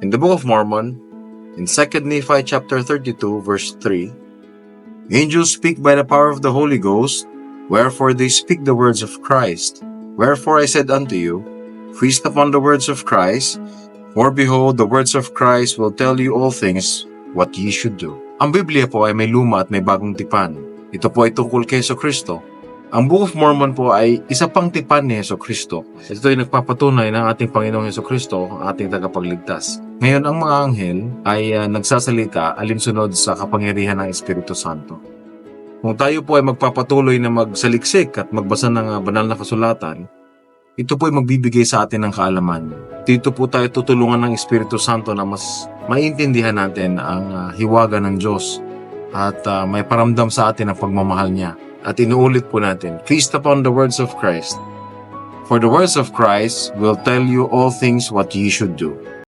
In the Book of Mormon, in 2 Nephi chapter 32, verse 3, angels speak by the power of the Holy Ghost, wherefore they speak the words of Christ. Wherefore I said unto you, feast upon the words of Christ, for behold, the words of Christ will tell you all things what ye should do. Ang Biblia po ay may luma at may bagong tipan. Ito po ay tungkol kay Jesucristo. Ang Book of Mormon po ay isa pang tipan ni Jesucristo. Ito ay nagpapatunay ng ating Panginoong Jesucristo, ang ating tagapagligtas. Ngayon, ang mga anghel ay nagsasalita alinsunod sa kapangyarihan ng Espiritu Santo. Kung tayo po ay magpapatuloy na magsaliksik at magbasa ng banal na kasulatan, ito po ay magbibigay sa atin ng kaalaman. Dito po tayo tutulungan ng Espiritu Santo na mas maintindihan natin ang hiwaga ng Diyos at may paramdam sa atin ang pagmamahal niya. At inuulit po natin, feast upon the words of Christ. For the words of Christ will tell you all things what ye should do.